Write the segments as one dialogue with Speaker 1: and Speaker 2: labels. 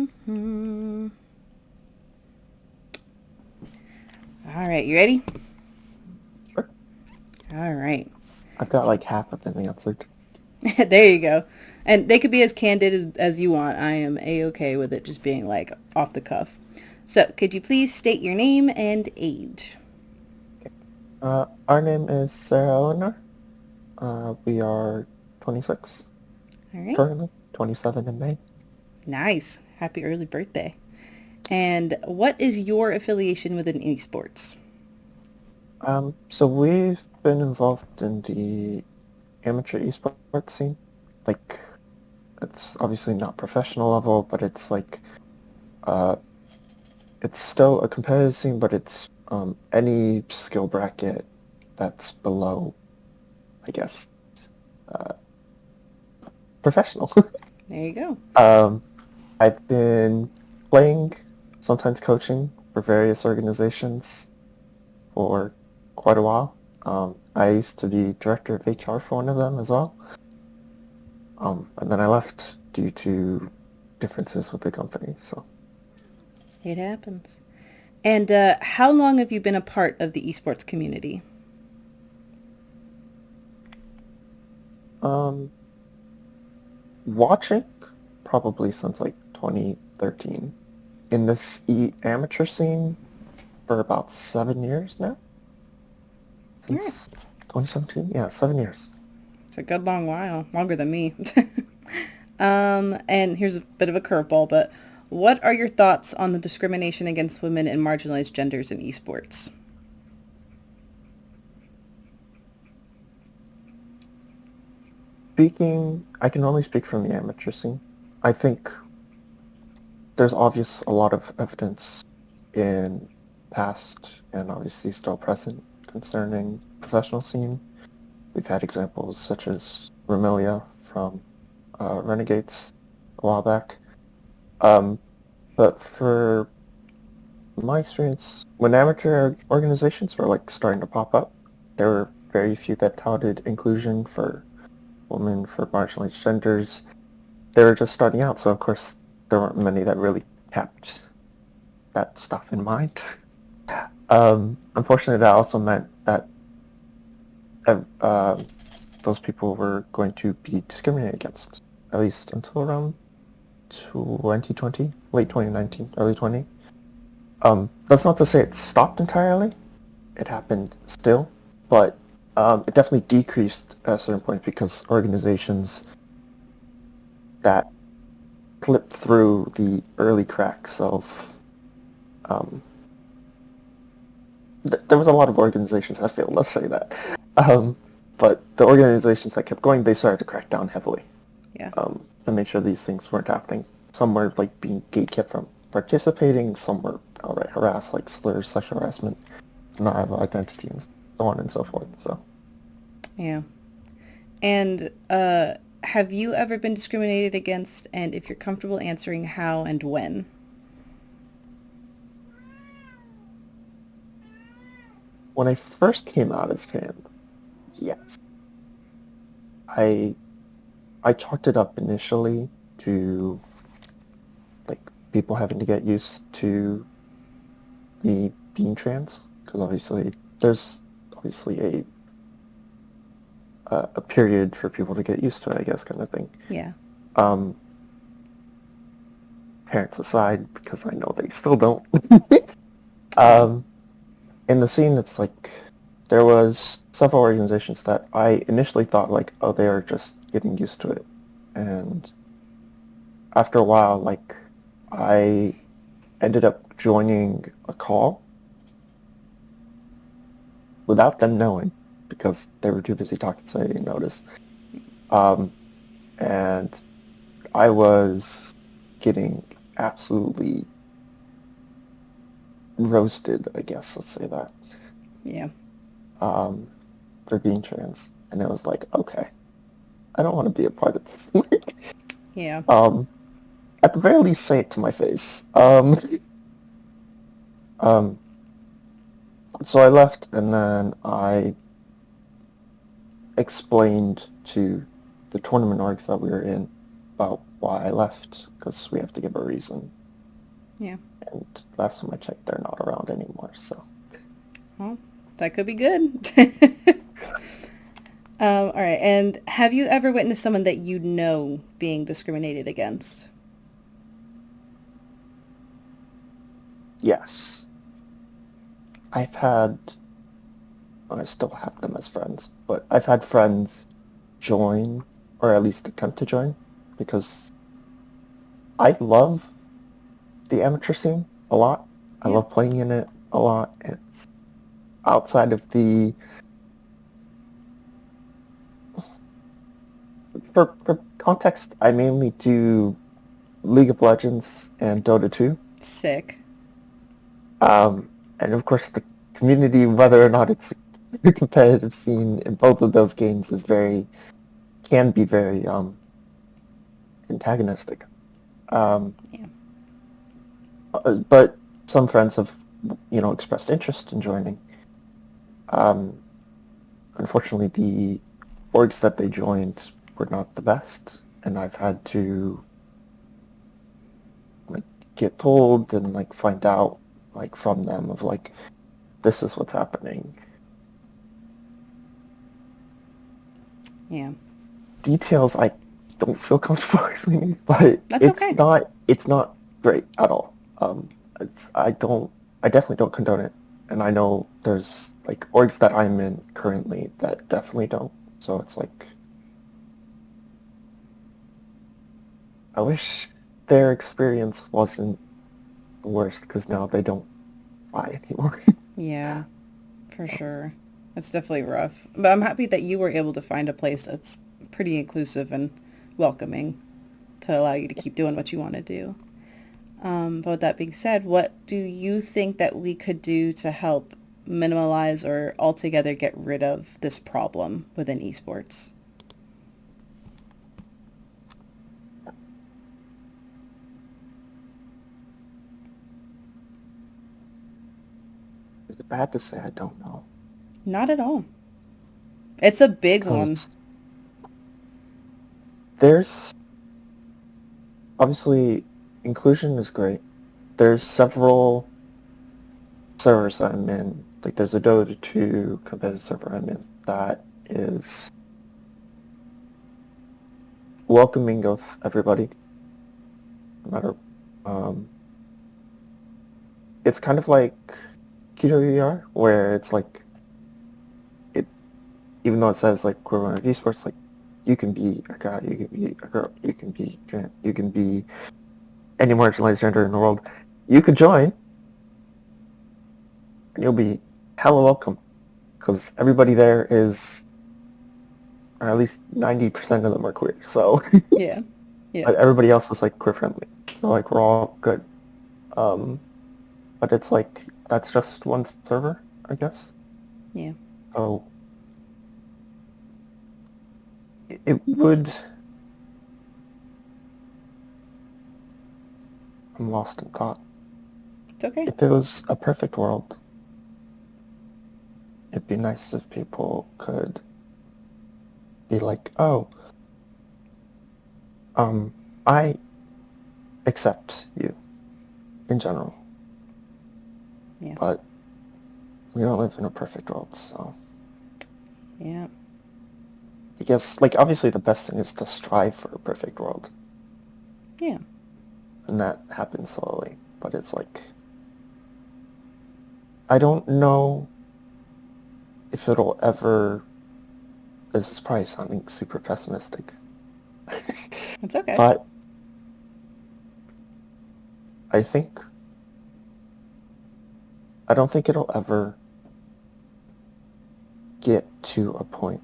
Speaker 1: Hmm. All right, you ready?
Speaker 2: Sure.
Speaker 1: All right.
Speaker 2: I've got like half of them answered.
Speaker 1: There you go. And they could be as candid as you want. I am a-okay with it just being like off the cuff. So, could you please state your name and age?
Speaker 2: Our name is Sarah Eleanor. We are 26
Speaker 1: All right.
Speaker 2: currently, 27 in May.
Speaker 1: Nice. Happy early birthday. And what is your affiliation within esports?
Speaker 2: So we've been involved in the amateur esports scene. Like, it's obviously not professional level, but uh, it's still a competitive scene, but it's any skill bracket that's below, I guess, uh, professional.
Speaker 1: There you go.
Speaker 2: Um, I've been playing, sometimes coaching for various organizations for quite a while. I used to be director of HR for one of them as well. And then I left due to differences with the company. So,
Speaker 1: It happens. And how long have you been a part of the esports community?
Speaker 2: um, watching probably since like 2013. In this amateur scene for about 7 years now,
Speaker 1: All right.
Speaker 2: since 2017. Yeah, 7 years.
Speaker 1: It's a good long while, longer than me. And here's a bit of a curveball, but what are your thoughts on the discrimination against women and marginalized genders in esports?
Speaker 2: I can only speak from the amateur scene. I think there's obvious a lot of evidence in past and obviously still present concerning professional scene. We've had examples such as Romelia from Renegades a while back. Um, but for my experience, when amateur organizations were like starting to pop up, there were very few that touted inclusion for women, for marginalized genders. They were just starting out, so of course there weren't many that really kept that stuff in mind. Unfortunately, that also meant that uh, those people were going to be discriminated against, at least until around 2020, late 2019, early 20. That's not to say it stopped entirely. It happened still, but it definitely decreased at a certain point because organizations that slipped through the early cracks of um, there was a lot of organizations that failed. Let's say that, um, but the organizations that kept going, they started to crack down heavily
Speaker 1: Yeah.
Speaker 2: and make sure these things weren't happening. Some were like being gatekept from participating. Some were outright harassed, like slurs, sexual harassment, denial of identity, and so on and so forth. So,
Speaker 1: Yeah. And have you ever been discriminated against? And if you're comfortable answering, how and when?
Speaker 2: when I first came out as trans, yes, I I chalked it up initially to like people having to get used to me being trans because obviously there's obviously a period for people to get used to it, I guess, kind of thing.
Speaker 1: Yeah.
Speaker 2: Um, Parents aside, because I know they still don't.
Speaker 1: Yeah.
Speaker 2: um, in the scene, it's like there was several organizations that I initially thought like, oh, they are just getting used to it, and after a while, like I ended up joining a call without them knowing because they were too busy talking, so I didn't notice. Um, and I was getting absolutely roasted, I guess, let's say that,
Speaker 1: Yeah.
Speaker 2: um, for being trans. And it was like, okay, I don't want to be a part of this.
Speaker 1: Yeah.
Speaker 2: um, at the very least, say it to my face. Um, so I left, and then I explained to the tournament orgs that we were in about why I left, because we have to give a reason.
Speaker 1: Yeah.
Speaker 2: And last time I checked, they're not around anymore, so.
Speaker 1: Well, that could be good. All right. And have you ever witnessed someone that you know being discriminated against?
Speaker 2: Yes. I've had, well, I still have them as friends, but I've had friends join, or at least attempt to join, because I love the amateur scene a lot. I
Speaker 1: Yeah.
Speaker 2: love playing in it a lot. It's outside of the for context, I mainly do League of Legends and Dota 2.
Speaker 1: Sick.
Speaker 2: And of course the community, whether or not it's a competitive scene in both of those games is can be very antagonistic. Um,
Speaker 1: Yeah.
Speaker 2: but some friends have, expressed interest in joining. Um, Unfortunately, the orgs that they joined were not the best, and I've had to like get told and like find out like from them of like this is what's happening.
Speaker 1: Yeah.
Speaker 2: Details I don't feel comfortable explaining, but
Speaker 1: That's
Speaker 2: it's
Speaker 1: okay.
Speaker 2: not great at all. I definitely don't condone it, and I know there's like orgs that I'm in currently that definitely don't. So it's like I wish their experience wasn't the worst because now they don't buy anymore.
Speaker 1: Yeah, for sure. That's definitely rough. But I'm happy that you were able to find a place that's pretty inclusive and welcoming to allow you to keep doing what you want to do. But with that being said, what do you think that we could do to help minimize or altogether get rid of this problem within esports?
Speaker 2: Is it bad to say I don't know?
Speaker 1: Not at all. It's a big one.
Speaker 2: Because there's obviously inclusion is great. There's several servers I'm in. Like there's a Dota 2 competitive server I'm in that is welcoming of everybody, no matter. Um, it's kind of like QWER, where it's like it, even though it says like we're one of esports, like you can be a guy, you can be a girl, you can be you can be any marginalized gender in the world. You could join, and you'll be hella welcome because everybody there is, or at least 90% of them are queer. So,
Speaker 1: Yeah. Yeah.
Speaker 2: but everybody else is like queer friendly. So like we're all good. Um, but it's like that's just one server, I guess.
Speaker 1: Yeah.
Speaker 2: So it would. I'm lost in thought.
Speaker 1: It's okay.
Speaker 2: If it was a perfect world, it'd be nice if people could be like, oh, um, I accept you in general,
Speaker 1: Yeah.
Speaker 2: but we don't live in a perfect world, so
Speaker 1: Yeah.
Speaker 2: I guess like obviously the best thing is to strive for a perfect world,
Speaker 1: Yeah.
Speaker 2: and that happens slowly. But it's like I don't know if it'll ever. This is probably sounding super pessimistic,
Speaker 1: It's okay.
Speaker 2: but I think I don't think it'll ever get to a point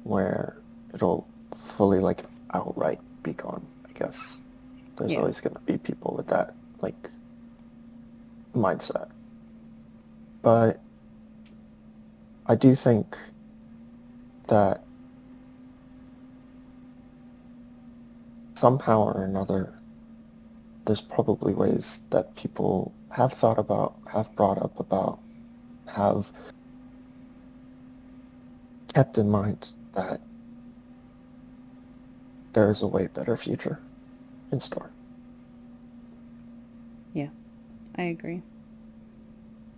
Speaker 2: where it'll fully like outright be gone. I guess there's
Speaker 1: Yeah.
Speaker 2: always going to be people with that like mindset, but I do think that somehow or another, there's probably ways that people have thought about, have brought up about, have kept in mind that there is a way better future in store.
Speaker 1: Yeah, I agree.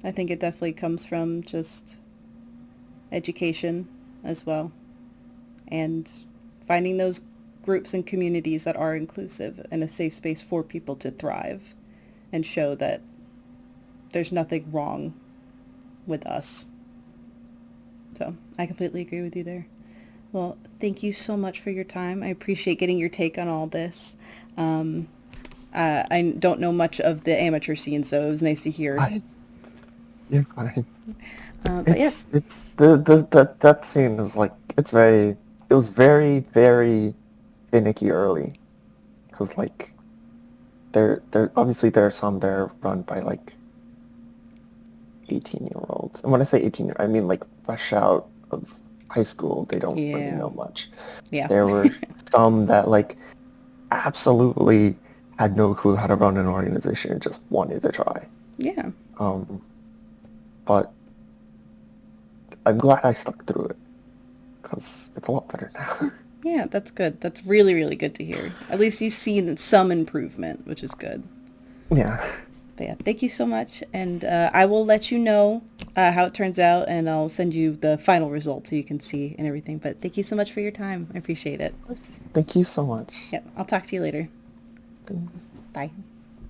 Speaker 1: I think it definitely comes from just education as well, and finding those groups and communities that are inclusive and a safe space for people to thrive and show that there's nothing wrong with us. So I completely agree with you there. Well, thank you so much for your time. I appreciate getting your take on all this. Um, I don't know much of the amateur scene, so it was nice to hear.
Speaker 2: You're fine.
Speaker 1: But yeah,
Speaker 2: It's that scene is like it was very finicky early because like there obviously there are some there run by like 18-year-olds, and when I say 18, I mean like fresh out of high school. They don't really
Speaker 1: yeah,
Speaker 2: know much.
Speaker 1: yeah,
Speaker 2: There were some that like absolutely had no clue how to run an organization and just wanted to try.
Speaker 1: yeah,
Speaker 2: Um, but I'm glad I stuck through it because it's a lot better now.
Speaker 1: yeah. That's good. That's really, really good to hear. At least you've seen some improvement, which is good.
Speaker 2: Yeah.
Speaker 1: But yeah, thank you so much, and I will let you know how it turns out, and I'll send you the final result so you can see and everything. But thank you so much for your time. I appreciate it.
Speaker 2: Thank you so much.
Speaker 1: Yep, I'll talk to you later. Bye.